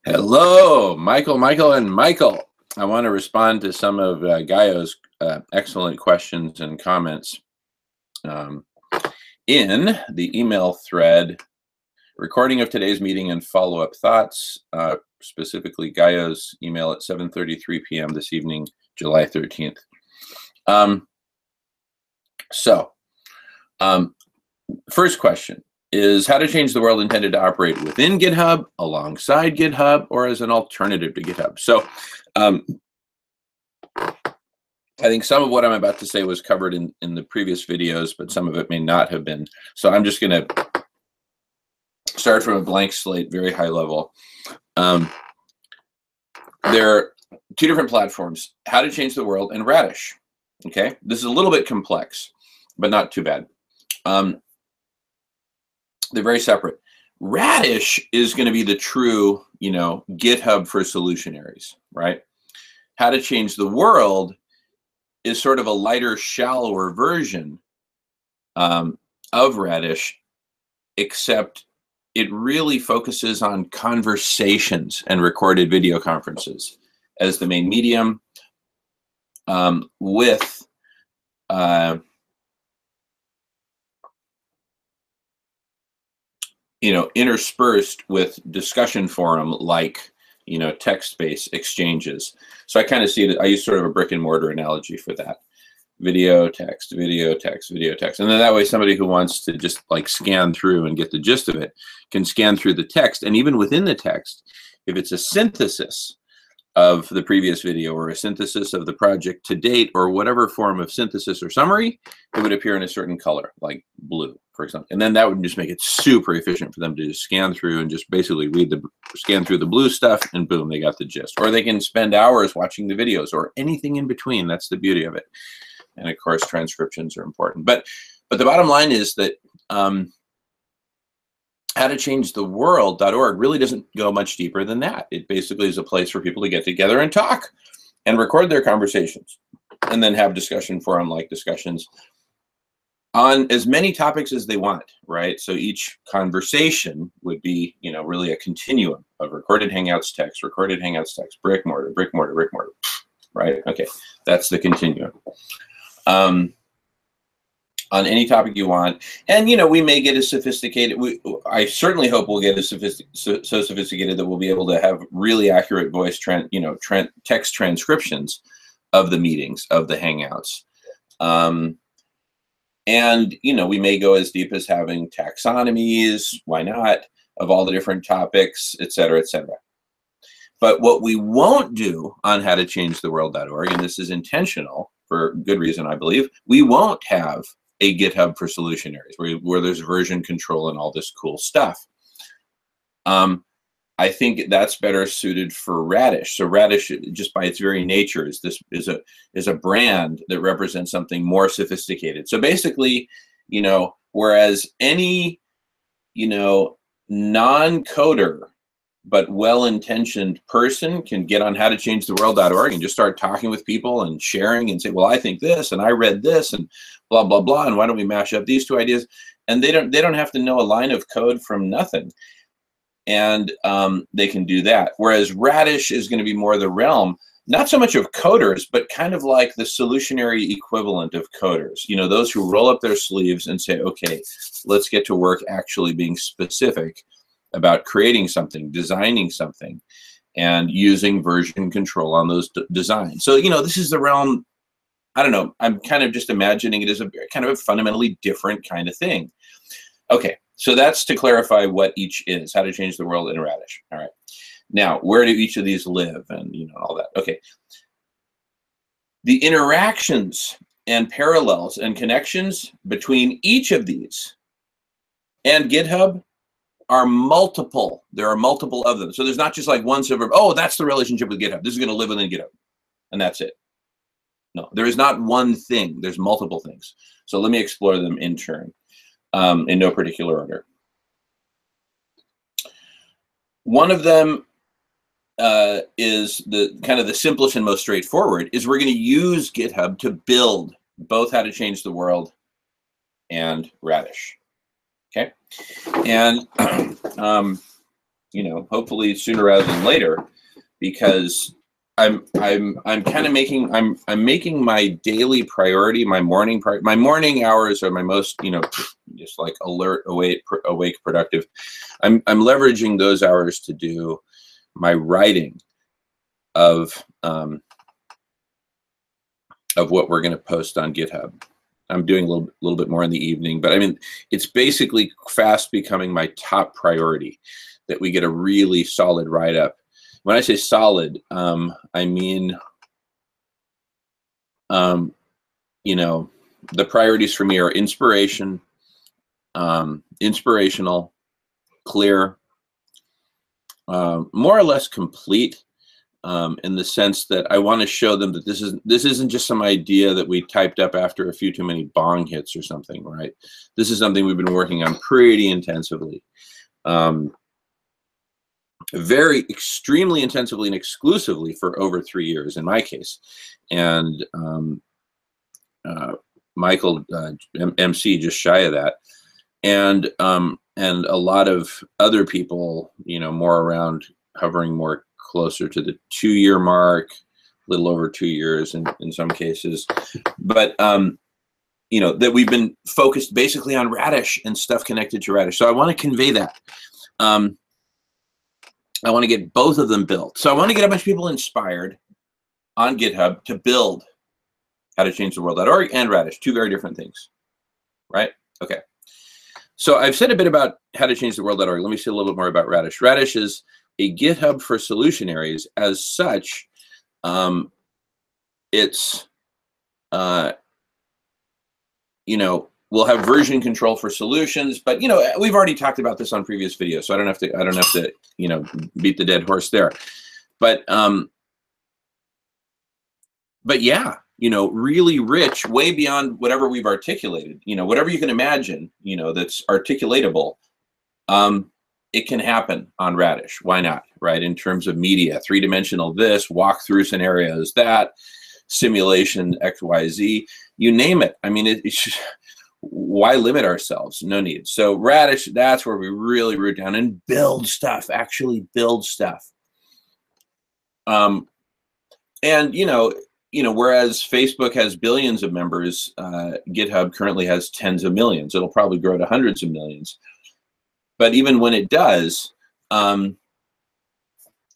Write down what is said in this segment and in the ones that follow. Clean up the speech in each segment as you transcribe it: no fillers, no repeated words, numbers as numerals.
Hello, Michael, and Michael. I want to respond to some of Gaio's excellent questions and comments um, in the email thread. Recording of today's meeting and follow-up thoughts, specifically Gaio's email at 7:33 p.m. this evening, July 13th. First question is how to change the world intended to operate within GitHub, alongside GitHub, or as an alternative to GitHub. So I think some of what I'm about to say was covered in the previous videos, but some of it may not have been. So I'm just going to start from a blank slate, very high level. There are two different platforms, How to Change the World and Radish. Okay, this is a little bit complex, but not too bad. They're very separate. Radish is going to be the true, GitHub for solutionaries, right? How to Change the World is sort of a lighter, shallower version of Radish, except it really focuses on conversations and recorded video conferences as the main medium, with interspersed with discussion forum like text-based exchanges. So I kind of see it. I use sort of a brick and mortar analogy for that. Video, text, video, text, video, text. And then that way somebody who wants to just like scan through and get the gist of it can scan through the text. And even within the text, if it's a synthesis of the previous video or a synthesis of the project to date or whatever form of synthesis or summary, it would appear in a certain color, like blue, for example. And then that would just make it super efficient for them to just scan through and just basically scan through the blue stuff, and boom, they got the gist. Or they can spend hours watching the videos or anything in between. That's the beauty of it. And of course, transcriptions are important. But the bottom line is that howtochangetheworld.org really doesn't go much deeper than that. It basically is a place for people to get together and talk and record their conversations and then have discussion forum-like discussions on as many topics as they want, right? So each conversation would be, really a continuum of recorded Hangouts text, brick, mortar, brick, mortar, brick, mortar, right? Okay, that's the continuum. On any topic you want. And, we may get as sophisticated. I certainly hope we'll get as so sophisticated that we'll be able to have really accurate voice text transcriptions of the meetings, of the Hangouts. And, we may go as deep as having taxonomies, why not, of all the different topics, et cetera, et cetera. But what we won't do on howtochangetheworld.org, and this is intentional for good reason, I believe, we won't have a GitHub for solutionaries where there's version control and all this cool stuff. I think that's better suited for Radish. So Radish, just by its very nature, is a brand that represents something more sophisticated. So basically, whereas any, non-coder but well-intentioned person can get on howtochangetheworld.org and just start talking with people and sharing and say, well, I think this and I read this and blah, blah, blah, and why don't we mash up these two ideas? And they don't have to know a line of code from nothing. And they can do that. Whereas Radish is going to be more the realm, not so much of coders, but kind of like the solutionary equivalent of coders. Those who roll up their sleeves and say, okay, let's get to work actually being specific about creating something, designing something, and using version control on those designs. So, this is the realm, I don't know, I'm kind of just imagining it as a kind of a fundamentally different kind of thing. Okay, so that's to clarify what each is, How to Change the World in Radish. All right, now, where do each of these live and, all that? Okay, the interactions and parallels and connections between each of these and GitHub are multiple. There are multiple of them. So there's not just like one silver, oh, that's the relationship with GitHub. This is going to live within GitHub. And that's it. No, there is not one thing. There's multiple things. So let me explore them in turn, in no particular order. One of them is the kind of the simplest and most straightforward, is we're going to use GitHub to build both How to Change the World and Radish. Okay, and you know, hopefully sooner rather than later, because I'm kind of making I'm making my daily priority, my morning hours are my most, you know, just like alert, awake, productive. I'm leveraging those hours to do my writing of what we're going to post on GitHub. I'm doing a little bit more in the evening, but I mean, it's basically fast becoming my top priority that we get a really solid write-up. When I say solid, I mean, you know, the priorities for me are inspiration, inspirational, clear, more or less complete, in the sense that I want to show them that this isn't just some idea that we typed up after a few too many bong hits or something, right? This is something we've been working on pretty intensively. Very extremely intensively and exclusively for over 3 years in my case. And Michael, MC, just shy of that. And a lot of other people, you know, more around, hovering more closer to the 2-year mark, a little over 2 years in some cases. But, you know, that we've been focused basically on Radish and stuff connected to Radish. So I want to convey that. I want to get both of them built. So I want to get a bunch of people inspired on GitHub to build howtochangetheworld.org and Radish, two very different things, right? Okay. So I've said a bit about howtochangetheworld.org. Let me say a little bit more about Radish. Radish is a GitHub for solutionaries. As such, it's, you know, we'll have version control for solutions, but, you know, we've already talked about this on previous videos, so I don't have to, you know, beat the dead horse there. But yeah, you know, really rich, way beyond whatever we've articulated, you know, whatever you can imagine, you know, that's articulatable, it can happen on Radish. Why not, right? In terms of media, 3-dimensional this, walkthrough scenarios that, simulation XYZ, you name it. I mean, it's just, why limit ourselves? No need. So Radish, that's where we really root down and build stuff, actually build stuff. And, you know, whereas Facebook has billions of members, GitHub currently has tens of millions. It'll probably grow to hundreds of millions. But even when it does,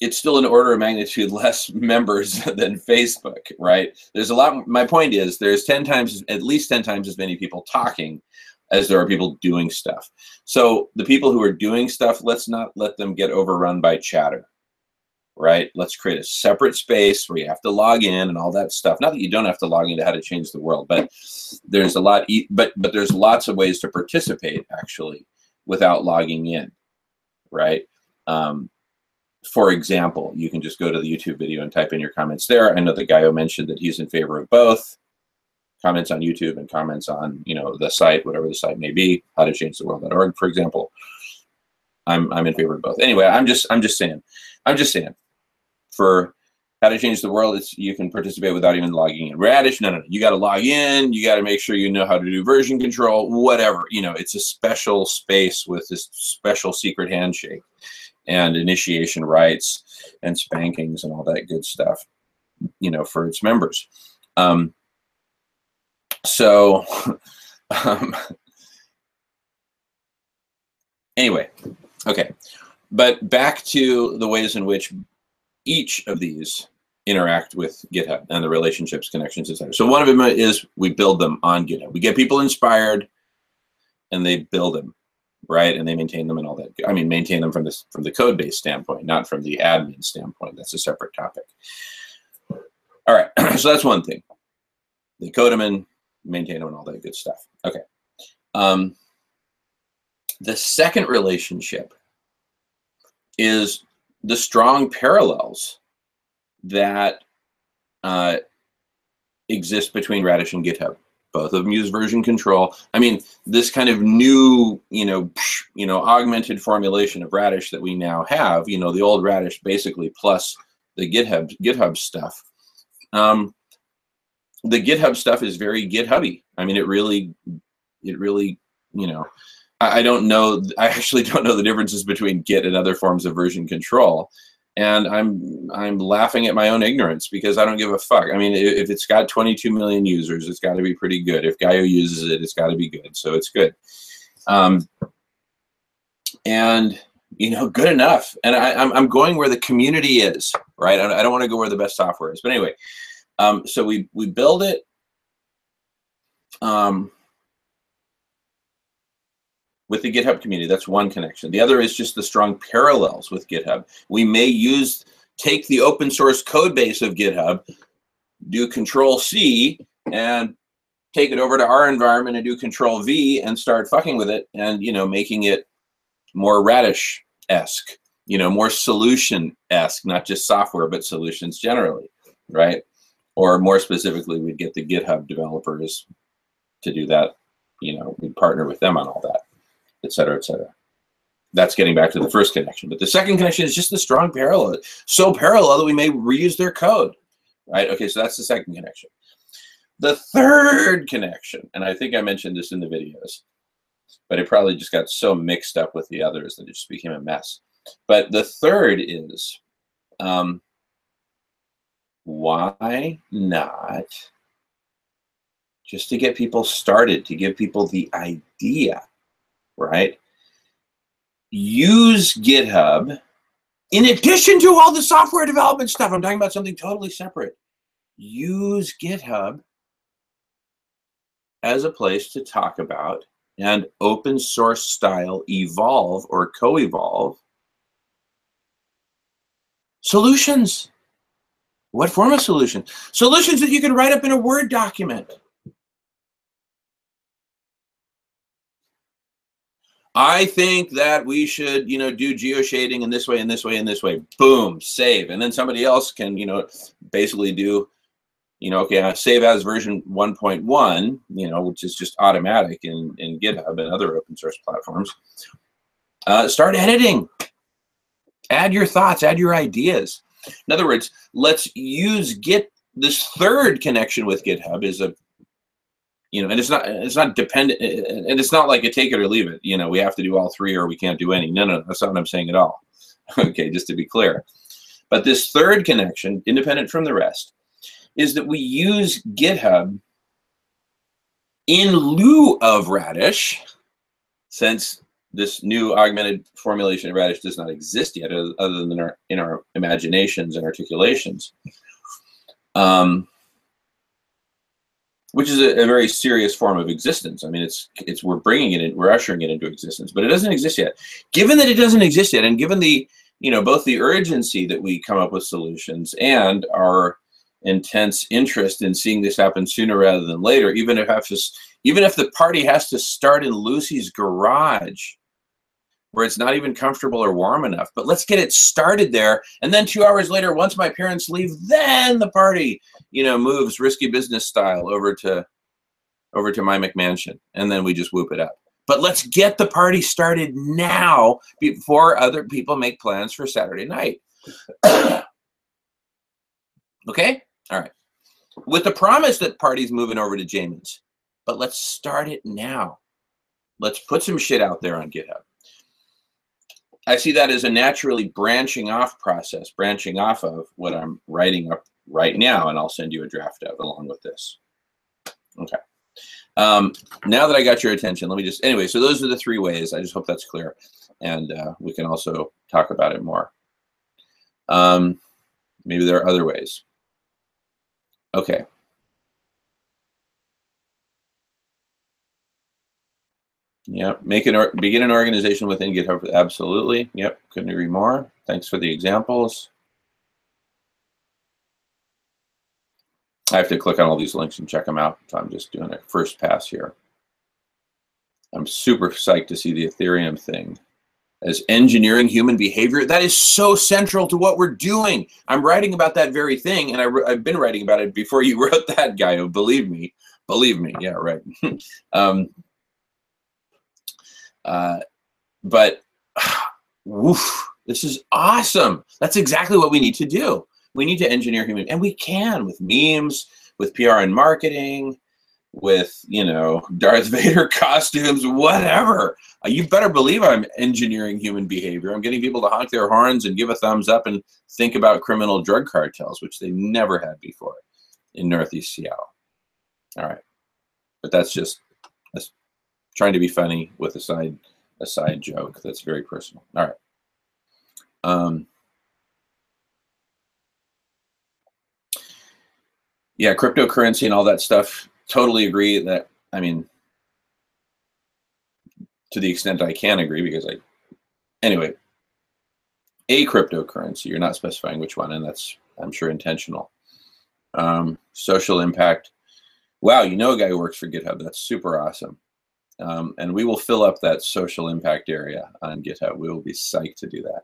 it's still an order of magnitude less members than Facebook, right? There's a lot. My point is, there's at least 10 times as many people talking as there are people doing stuff. So the people who are doing stuff, let's not let them get overrun by chatter, right? Let's create a separate space where you have to log in and all that stuff. Not that you don't have to log into How to Change the World, but there's a lot. But there's lots of ways to participate actually without logging in, right? For example, you can just go to the YouTube video and type in your comments there. I know that Gaio mentioned that he's in favor of both comments on YouTube and comments on, you know, the site, whatever the site may be, howtochangetheworld.org, for example. I'm in favor of both. Anyway, I'm just saying, for How to Change the World, you can participate without even logging in. Radish, no. You got to log in. You got to make sure you know how to do version control, whatever. You know, it's a special space with this special secret handshake and initiation rights and spankings and all that good stuff, you know, for its members. Anyway, okay. But back to the ways in which each of these interact with GitHub and the relationships, connections, etc. So one of them is we build them on GitHub. We get people inspired and they build them, right? And they maintain them and all that. I mean, maintain them from the code base standpoint, not from the admin standpoint. That's a separate topic. All right, so that's one thing. They code them and maintain them and all that good stuff. Okay. The second relationship is the strong parallels that exist between Radish and GitHub. Both of them use version control. I mean, this kind of new, you know, augmented formulation of Radish that we now have, you know, the old Radish basically plus the GitHub stuff. The GitHub stuff is very GitHubby. I mean, it really, you know, I don't know. I actually don't know the differences between Git and other forms of version control, and I'm laughing at my own ignorance because I don't give a fuck. I mean, if it's got 22 million users, it's got to be pretty good. If Gaio uses it, it's got to be good. So it's good, and you know, good enough. And I'm going where the community is, right? I don't want to go where the best software is. But anyway, so we build it. With the GitHub community, that's one connection. The other is just the strong parallels with GitHub. We may take the open source code base of GitHub, do Control-C, and take it over to our environment and do Control-V and start fucking with it and, you know, making it more Radish-esque, you know, more solution-esque, not just software, but solutions generally, right? Or more specifically, we'd get the GitHub developers to do that. You know, we'd partner with them on all that, et cetera, et cetera. That's getting back to the first connection. But the second connection is just the strong parallel. So parallel that we may reuse their code, right? Okay, so that's the second connection. The third connection, and I think I mentioned this in the videos, but it probably just got so mixed up with the others that it just became a mess. But the third is, why not, just to get people started, to give people the idea, right? Use GitHub in addition to all the software development stuff. I'm talking about something totally separate. Use GitHub as a place to talk about and open source style evolve or co-evolve solutions. What form of solution? Solutions that you can write up in a Word document. I think that we should, you know, do geoshading in this way, in this way, in this way. Boom, save. And then somebody else can, you know, basically do, you know, okay, save as version 1.1, you know, which is just automatic in GitHub and other open source platforms. Start editing. Add your thoughts, add your ideas. In other words, let's use this third connection with GitHub is a, you know, and it's not dependent, and it's not like a take it or leave it. You know, we have to do all three or we can't do any. No, that's not what I'm saying at all. Okay, just to be clear. But this third connection, independent from the rest, is that we use GitHub in lieu of Radish, since this new augmented formulation of Radish does not exist yet, other than in our imaginations and articulations. Which is a very serious form of existence. I mean, we're bringing it in, we're ushering it into existence, but it doesn't exist yet. Given that it doesn't exist yet, and given the, you know, both the urgency that we come up with solutions and our intense interest in seeing this happen sooner rather than later, even if the party has to start in Lucy's garage, where it's not even comfortable or warm enough, but let's get it started there. And then 2 hours later, once my parents leave, then the party, you know, moves risky business style over to my McMansion. And then we just whoop it up. But let's get the party started now before other people make plans for Saturday night. Okay? All right. With the promise that party's moving over to Jamin's. But let's start it now. Let's put some shit out there on GitHub. I see that as a naturally branching off process, branching off of what I'm writing up right now, and I'll send you a draft of along with this. Okay. Now that I got your attention, let me just, anyway, so those are the 3 ways. I just hope that's clear. And we can also talk about it more. Maybe there are other ways. Okay. Yeah, begin an organization within GitHub. Absolutely. Yep, couldn't agree more. Thanks for the examples. I have to click on all these links and check them out. So I'm just doing a first pass here. I'm super psyched to see the Ethereum thing as engineering human behavior. That is so central to what we're doing. I'm writing about that very thing, and I've been writing about it before you wrote that, Gaio. Believe me. Believe me. Yeah, right. But woof, this is awesome. That's exactly what we need to do. We need to engineer human, and we can with memes, with PR and marketing, with, you know, Darth Vader costumes, whatever. You better believe I'm engineering human behavior. I'm getting people to honk their horns and give a thumbs up and think about criminal drug cartels, which they never had before in Northeast Seattle. All right. But that's trying to be funny with a side joke that's very personal. All right. Yeah, cryptocurrency and all that stuff. Totally agree that, I mean, to the extent I can agree, because anyway, a cryptocurrency, you're not specifying which one, and that's, I'm sure, intentional. Social impact. Wow, you know a guy who works for GitHub. That's super awesome. And we will fill up that social impact area on GitHub. We will be psyched to do that.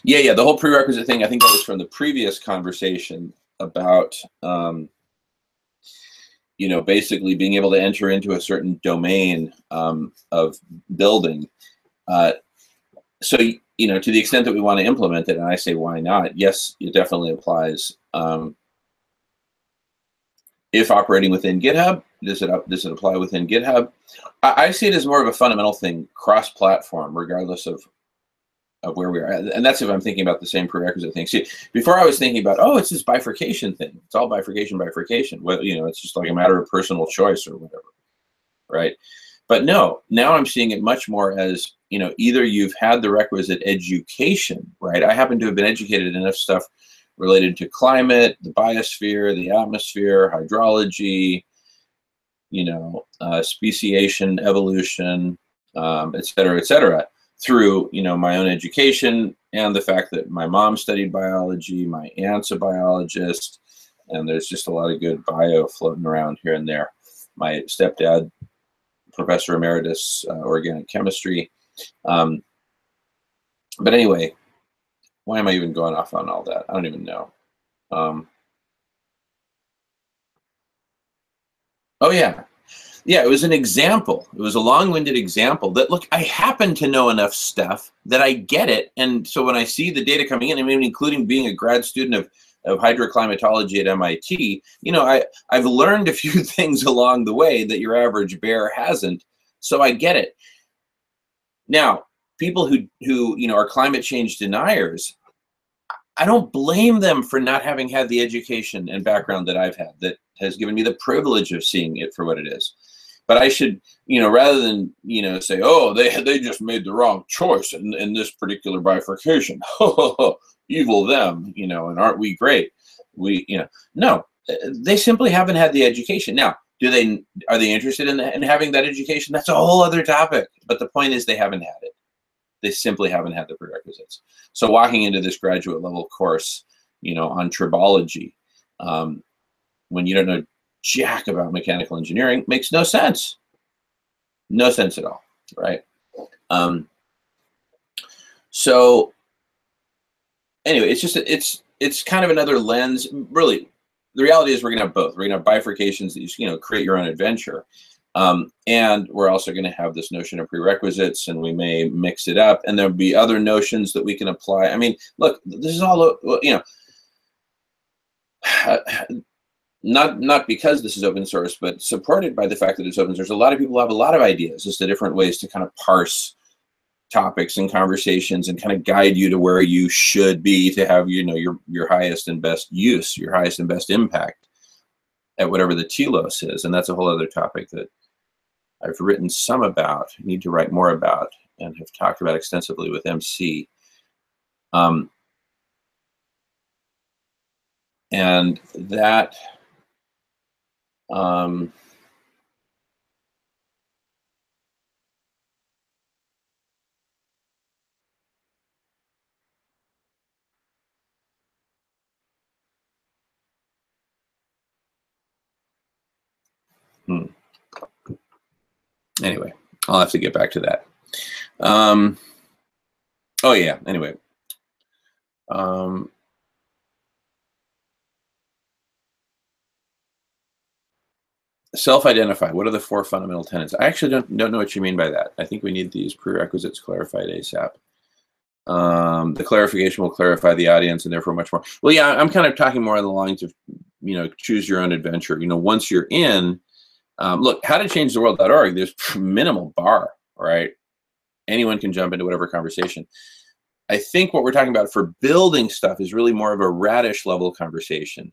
Yeah, the whole prerequisite thing, I think that was from the previous conversation about, you know, basically being able to enter into a certain domain of building. So, you know, to the extent that we want to implement it, and I say, why not? Yes, it definitely applies. If operating within GitHub, does it apply within GitHub? I see it as more of a fundamental thing, cross-platform, regardless of where we are. And that's if I'm thinking about the same prerequisite thing. See, before I was thinking about, oh, it's this bifurcation thing. It's all bifurcation. Well, you know, it's just like a matter of personal choice or whatever, right? But no, now I'm seeing it much more as, you know, either you've had the requisite education, right? I happen to have been educated in enough stuff related to climate, the biosphere, the atmosphere, hydrology, you know, speciation, evolution, et cetera, through, you know, my own education and the fact that my mom studied biology, my aunt's a biologist, and there's just a lot of good bio floating around here and there. My stepdad, Professor Emeritus, organic chemistry. But anyway, why am I even going off on all that? I don't even know. Oh yeah. Yeah, it was an example. It was a long-winded example that, look, I happen to know enough stuff that I get it. And so when I see the data coming in, I mean, including being a grad student of hydroclimatology at MIT, you know, I've learned a few things along the way that your average bear hasn't. So I get it. Now, people who you know, are climate change deniers, I don't blame them for not having had the education and background that I've had that has given me the privilege of seeing it for what it is. But I should, you know, rather than, you know, say, oh, they just made the wrong choice in this particular bifurcation. Evil them, you know, and aren't we great? We, you know, no, they simply haven't had the education. Now, are they interested in having that education? That's a whole other topic. But the point is, they haven't had it. They simply haven't had the prerequisites. So walking into this graduate level course, you know, on tribology, when you don't know jack about mechanical engineering, makes no sense. No sense at all, right? So anyway, it's just, it's kind of another lens. Really, the reality is we're gonna have both. We're gonna have bifurcations that you know, create your own adventure. And we're also going to have this notion of prerequisites, and we may mix it up, and there'll be other notions that we can apply. I mean, look, this is all, you know, not because this is open source, but supported by the fact that it's open source. A lot of people have a lot of ideas as to different ways to kind of parse topics and conversations and kind of guide you to where you should be to have, you know, your highest and best use, your highest and best impact at whatever the telos is. And that's a whole other topic that I've written some about, need to write more about, and have talked about extensively with MC. And that, anyway, I'll have to get back to that. Oh yeah, anyway. Self-identify. What are the 4 fundamental tenets? I actually don't know what you mean by that. I think we need these prerequisites clarified ASAP. The clarification will clarify the audience and therefore much more. Well, yeah, I'm kind of talking more on the lines of choose your own adventure. Once you're in, look, how to change the world.org, there's minimal bar, right? Anyone can jump into whatever conversation. I think what we're talking about for building stuff is really more of a radish level conversation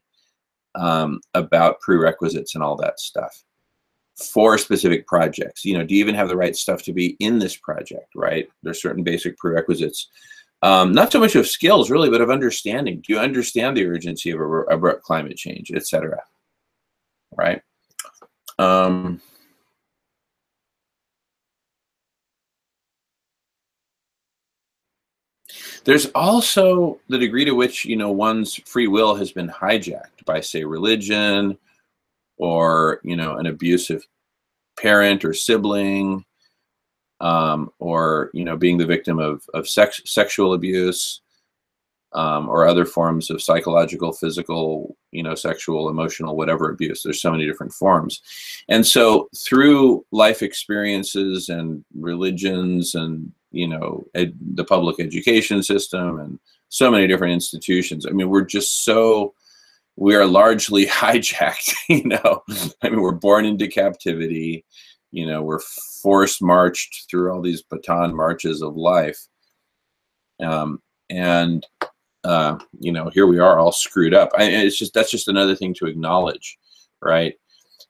about prerequisites and all that stuff for specific projects. Do you even have the right stuff to be in this project, right? There's certain basic prerequisites. Not so much of skills, really, but of understanding. Do you understand the urgency of abrupt climate change, et cetera, right? There's also the degree to which, one's free will has been hijacked by, say, religion, or, an abusive parent or sibling, or, being the victim of sexual abuse, or other forms of psychological, physical, sexual, emotional, whatever abuse. There's so many different forms. And so through life experiences and religions and, the public education system and so many different institutions, we are largely hijacked, we're born into captivity, we're force marched through all these baton marches of life. Here we are all screwed up. That's just another thing to acknowledge, right?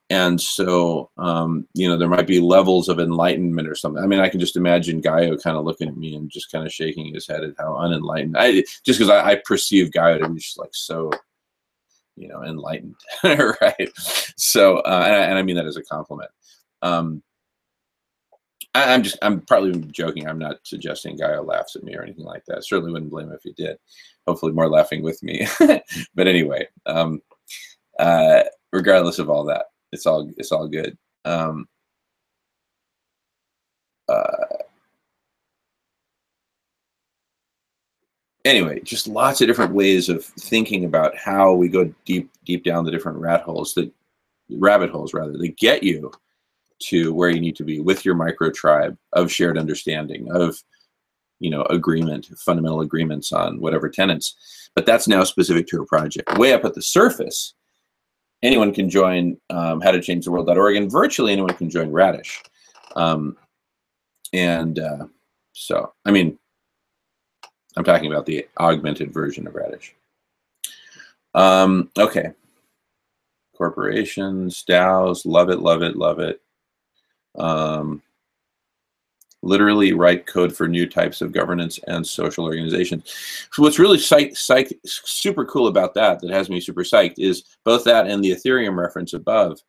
And so, there might be levels of enlightenment or something. I can just imagine Gaio kind of looking at me and just kind of shaking his head at how unenlightened, just because I perceive Gaio to be just like so, enlightened, right? So, and I mean that as a compliment. I'm partly joking. I'm not suggesting Gaio laughs at me or anything like that. Certainly wouldn't blame him if he did. Hopefully more laughing with me. But anyway, regardless of all that, it's all good. Anyway, just lots of different ways of thinking about how we go deep down the different rabbit holes that get you to where you need to be with your micro tribe of shared understanding, of agreement, fundamental agreements on whatever tenets. But that's now specific to a project. Way up at the surface, anyone can join how to change the world.org, and virtually anyone can join Radish. So, I'm talking about the augmented version of Radish. Okay. Corporations, DAOs, love it, love it, love it. Literally write code for new types of governance and social organizations. So what's really super cool about that has me super psyched is both that and the Ethereum reference above,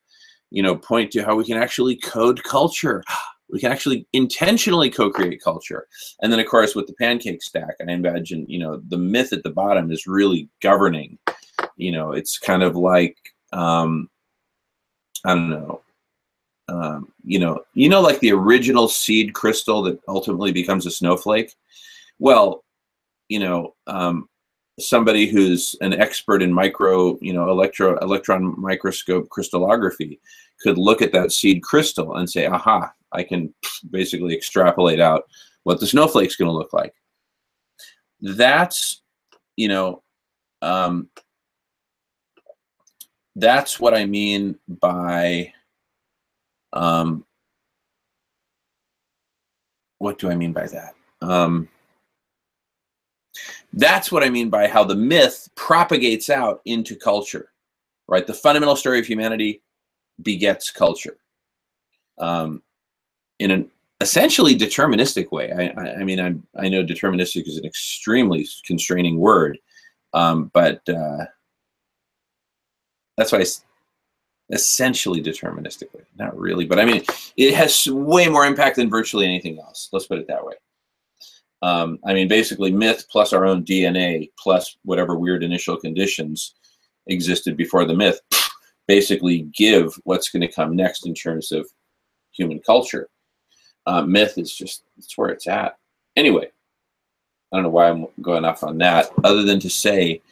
point to how we can actually code culture. We can actually intentionally co-create culture. And then, of course, with the pancake stack, I imagine, the myth at the bottom is really governing. It's kind of like, I don't know, like the original seed crystal that ultimately becomes a snowflake. Well, somebody who's an expert in electron microscope crystallography could look at that seed crystal and say, aha, I can basically extrapolate out what the snowflake's going to look like. That's, that's what I mean by, what do I mean by that? That's what I mean by how the myth propagates out into culture, right? The fundamental story of humanity begets culture in an essentially deterministic way. I know deterministic is an extremely constraining word, but that's why essentially deterministically, not really, but it has way more impact than virtually anything else. Let's put it that way. Basically myth plus our own DNA plus whatever weird initial conditions existed before the myth basically give what's going to come next in terms of human culture. Myth is just, it's where it's at. Anyway, I don't know why I'm going off on that, other than to say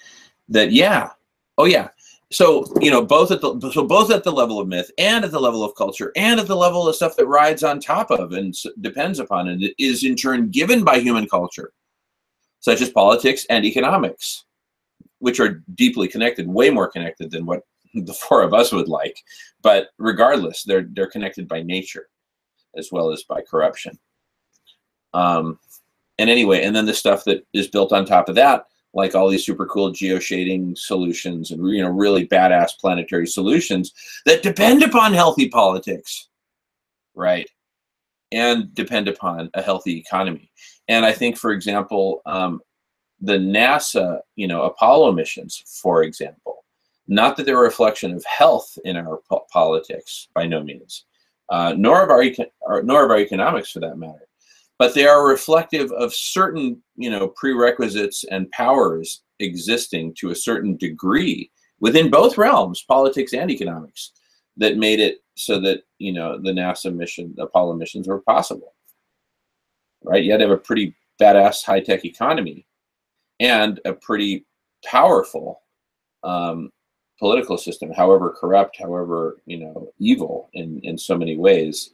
that, yeah, oh yeah. So, both at the level of myth and at the level of culture and at the level of stuff that rides on top of and depends upon it is in turn given by human culture, such as politics and economics. which are deeply connected, way more connected than what the four of us would like. But regardless, they're connected by nature as well as by corruption. And anyway, and then the stuff that is built on top of that, like all these super cool geoshading solutions and really badass planetary solutions that depend upon healthy politics, right? And depend upon a healthy economy. And I think, for example, the NASA, Apollo missions, for example, not that they're a reflection of health in our politics by no means, nor of our economics for that matter, but they are reflective of certain, prerequisites and powers existing to a certain degree within both realms, politics and economics, that made it so that, the NASA mission, the Apollo missions were possible, right? You had to have a pretty badass high-tech economy and a pretty powerful political system, however corrupt, however, evil in so many ways,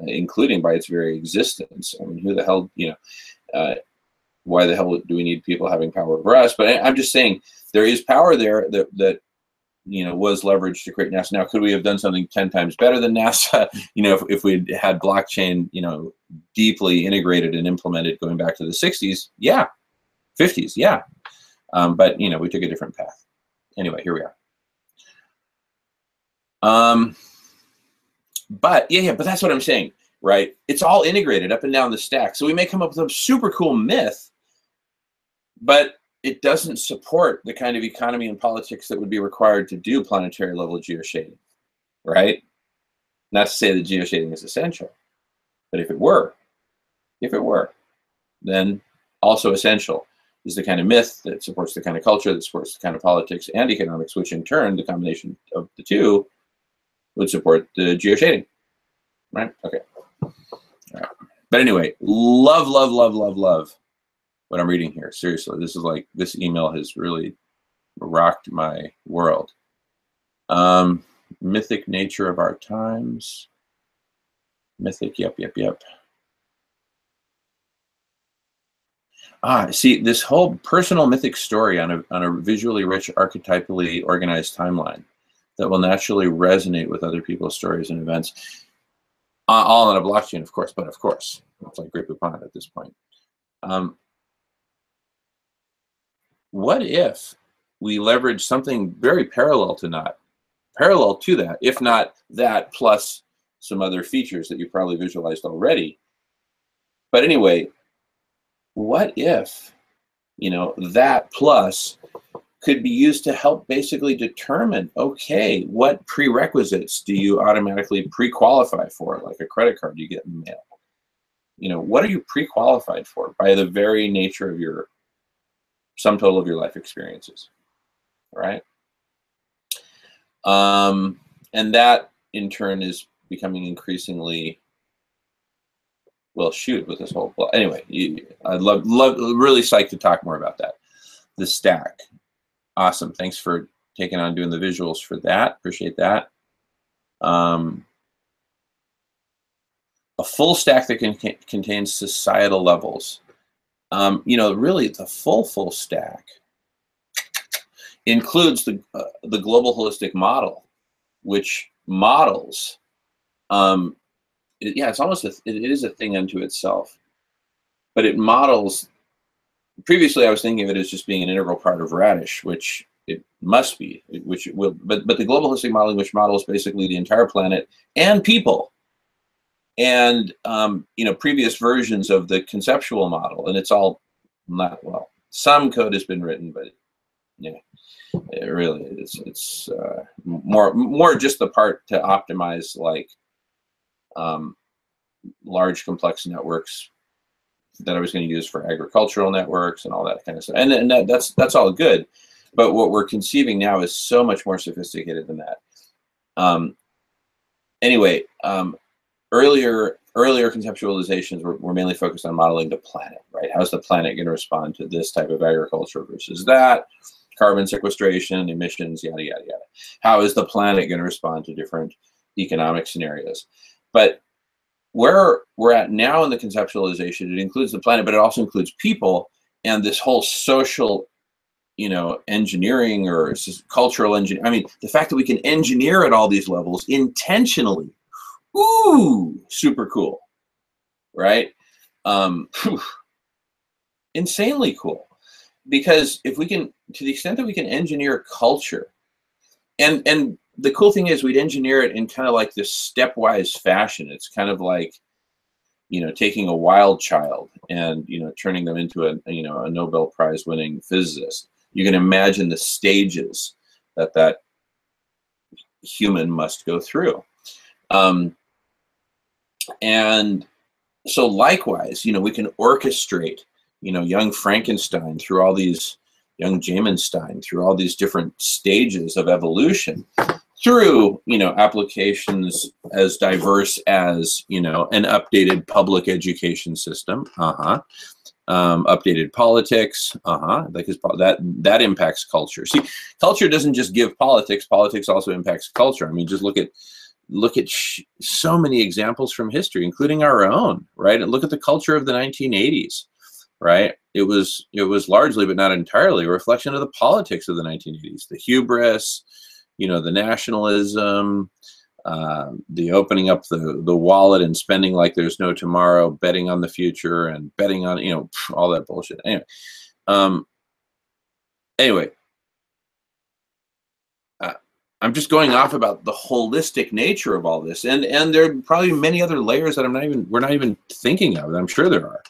including by its very existence. I mean, who the hell, why the hell do we need people having power over us? But I'm just saying there is power there that was leveraged to create NASA. Now, could we have done something 10 times better than NASA? If we had blockchain, deeply integrated and implemented going back to the 60s, yeah, 50s, yeah. But, we took a different path. Anyway, here we are. But but that's what I'm saying, right? It's all integrated up and down the stack. So we may come up with a super cool myth, but it doesn't support the kind of economy and politics that would be required to do planetary level geoshading, right? Not to say that geoshading is essential, but if it were, then also essential is the kind of myth that supports the kind of culture, that supports the kind of politics and economics, which in turn, the combination of the two would support the geoshading, right? Okay. All right. But anyway, love what I'm reading here. Seriously, this email has really rocked my world. Mythic nature of our times. Mythic, yep. See, this whole personal mythic story on a visually rich, archetypally organized timeline that will naturally resonate with other people's stories and events. All on a blockchain, of course, but of course, it's like Great Poupon at this point. What if we leverage something very parallel to that, if not that, plus some other features that you probably visualized already? But anyway, what if, that plus could be used to help basically determine, okay, what prerequisites do you automatically pre-qualify for, like a credit card you get in the mail? What are you pre-qualified for by the very nature of your sum total of your life experiences, right? And that in turn is becoming increasingly, well, shoot, with this whole, anyway, I'd love, really psyched to talk more about that. The stack. Awesome. Thanks for taking on doing the visuals for that. Appreciate that. A full stack that contains societal levels. Really the full stack includes the global holistic model, which models, it's almost it is a thing unto itself, but it models. Previously, I was thinking of it as just being an integral part of Radish, which it must be, which it will. But the global holistic modeling, which models basically the entire planet and people, and previous versions of the conceptual model, and it's all not well. Some code has been written, but yeah, it really it's more just the part to optimize like large complex networks that I was going to use for agricultural networks and all that kind of stuff. And that's all good. But what we're conceiving now is so much more sophisticated than that. Anyway, earlier conceptualizations were mainly focused on modeling the planet, right? How's the planet going to respond to this type of agriculture versus that? Carbon sequestration, emissions, yada, yada, yada. How is the planet going to respond to different economic scenarios? But where we're at now in the conceptualization, it includes the planet, but it also includes people and this whole social you know, engineering or cultural engineering. I mean, the fact that we can engineer at all these levels intentionally, ooh, super cool, right? Whew, insanely cool. Because if we can, to the extent that we can engineer culture, and the cool thing is we'd engineer it in kind of like this stepwise fashion. It's kind of like, you know, taking a wild child and, you know, turning them into a, you know, a Nobel Prize winning physicist. You can imagine the stages that that human must go through. And so likewise, you know, we can orchestrate, you know, young Frankenstein through all these, young Jamenstein through all these different stages of evolution, through, you know, applications as diverse as, you know, an updated public education system, updated politics, because that impacts culture. See, culture doesn't just give politics; politics also impacts culture. I mean, just look at so many examples from history, including our own, right? And look at the culture of the 1980s, right? It was largely, but not entirely, a reflection of the politics of the 1980s, the hubris, you know, the nationalism, the opening up the wallet and spending like there's no tomorrow, betting on the future and betting on, you know, all that bullshit. Anyway, I'm just going off about the holistic nature of all this, and there are probably many other layers that we're not even thinking of. I'm sure there are.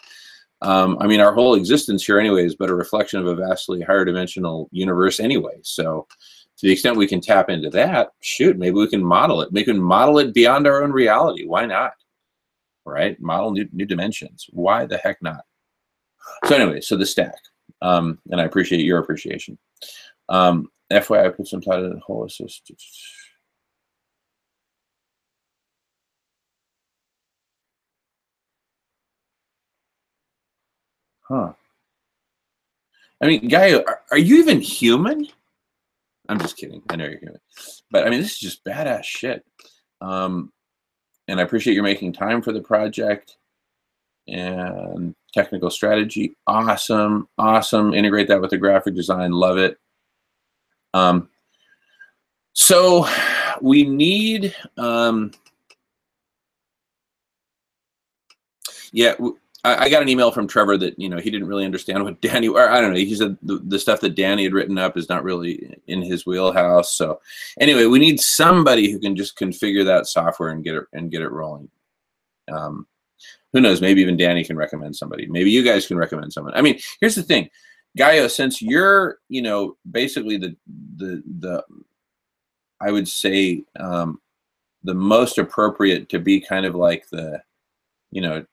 I mean, our whole existence here anyway is but a reflection of a vastly higher dimensional universe anyway. So to the extent we can tap into that, shoot, maybe we can model it. We can model it beyond our own reality. Why not? Right? Model new dimensions. Why the heck not? So anyway, so the stack. And I appreciate your appreciation. FYI, I put some thought in whole assist. Huh. I mean, Gaio, are you even human? I'm just kidding. I know you're human. But I mean, this is just badass shit. And I appreciate you making time for the project. And technical strategy, awesome, awesome. Integrate that with the graphic design, love it. So we need, yeah, I got an email from Trevor that, you know, he didn't really understand what Danny, or I don't know, he said the stuff that Danny had written up is not really in his wheelhouse. So anyway, we need somebody who can just configure that software and get it rolling. Who knows, maybe even Danny can recommend somebody. Maybe you guys can recommend someone. I mean, here's the thing, Gaio, since you're, you know, basically the I would say the most appropriate to be kind of like the, you know,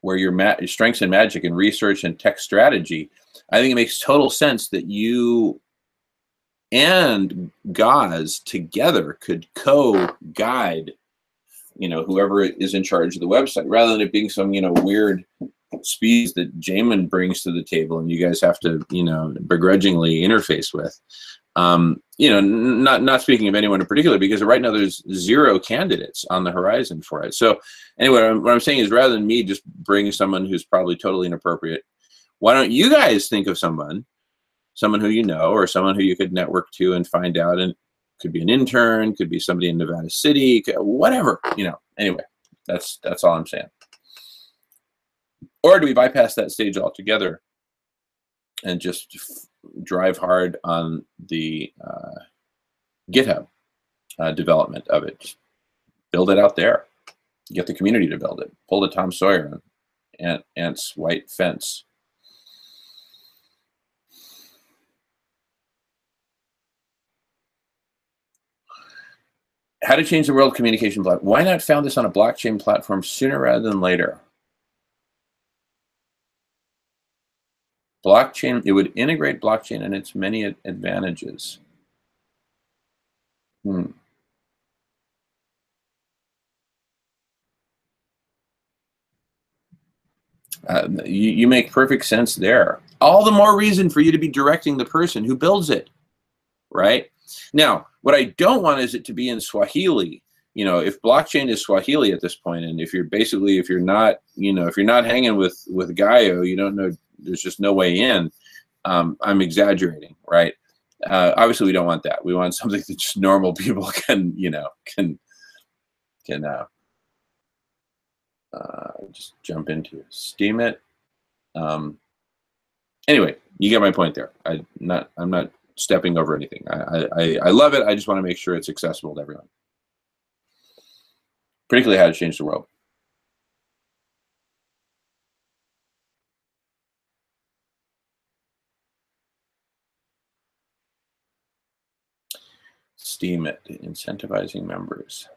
where your strengths in magic and research and tech strategy, I think it makes total sense that you and Gaz together could co-guide, you know, whoever is in charge of the website, rather than it being some, you know, weird speeds that Jamen brings to the table and you guys have to, you know, begrudgingly interface with. You know, not speaking of anyone in particular, because right now there's 0 candidates on the horizon for it. So anyway, what I'm saying is, rather than me just bring someone who's probably totally inappropriate, why don't you guys think of someone who you know, or someone who you could network to and find out, and could be an intern, could be somebody in Nevada City, whatever, you know. Anyway, that's all I'm saying. Or do we bypass that stage altogether and just drive hard on the GitHub development of it? Just build it out there. Get the community to build it. Pull the Tom Sawyer and Ant's white fence. How to change the world communication platform. Why not found this on a blockchain platform sooner rather than later? Blockchain, it would integrate blockchain and its many advantages. You make perfect sense there. All the more reason for you to be directing the person who builds it, right? Now, what I don't want is it to be in Swahili. You know, if blockchain is Swahili at this point, and if you're not, you know, if you're not hanging with Gaio, you don't know, there's just no way in. I'm exaggerating, right? Obviously, we don't want that. We want something that just normal people can, can just jump into. Steam it. Anyway, you get my point there. I'm not stepping over anything. I love it. I just want to make sure it's accessible to everyone. Particularly how to change the world. Steam it, incentivizing members.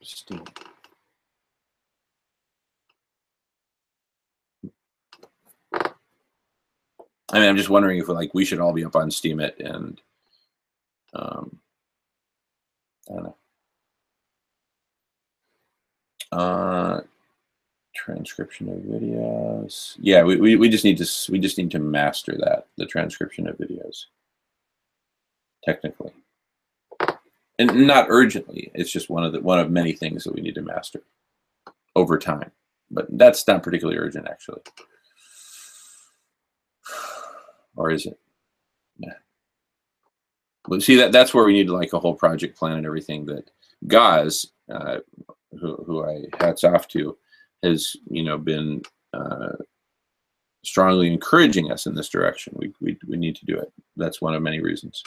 Steam. I mean, I'm just wondering if we should all be up on Steam it, and I don't know. Transcription of videos. Yeah, we just need to master that, the transcription of videos. Technically. And not urgently. It's just one of many things that we need to master over time. But that's not particularly urgent, actually. Or is it? Yeah. Well, see, that's where we need a whole project plan and everything. That Gaz, who I hats off to, has been strongly encouraging us in this direction. We need to do it. That's one of many reasons.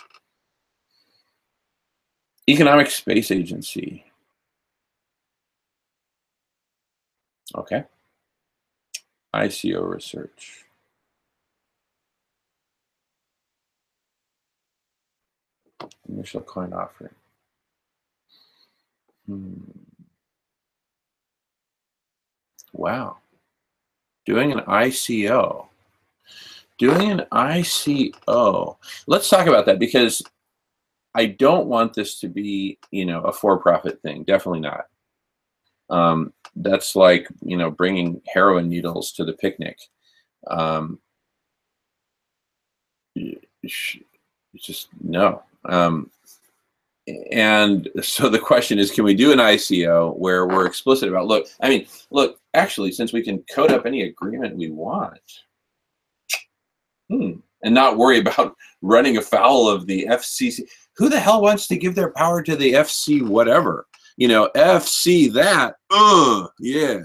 Economic Space Agency. Okay. ICO research. Initial coin offering. Wow. Doing an ICO. Let's talk about that, because I don't want this to be, a for-profit thing. Definitely not. That's like, bringing heroin needles to the picnic. Just no. And so the question is, can we do an ICO where we're explicit about, look, actually, since we can code up any agreement we want, and not worry about running afoul of the FCC. Who the hell wants to give their power to the FC whatever? FC that, yeah,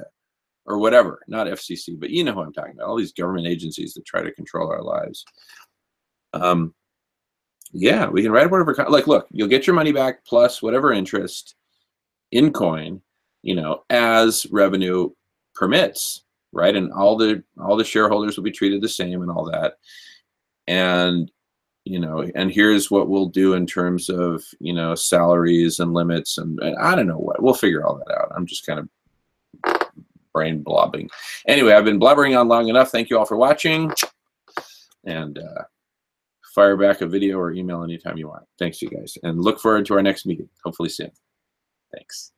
or whatever. Not FCC, but you know who I'm talking about. All these government agencies that try to control our lives. Yeah, we can write whatever. Look, you'll get your money back plus whatever interest in coin, as revenue permits, right? And all the shareholders will be treated the same and all that. And and here's what we'll do in terms of salaries and limits, and I don't know what. We'll figure all that out. I'm just kind of brain blobbing. Anyway, I've been blubbering on long enough. Thank you all for watching, and fire back a video or email anytime you want. Thanks, you guys, and look forward to our next meeting, hopefully soon. Thanks.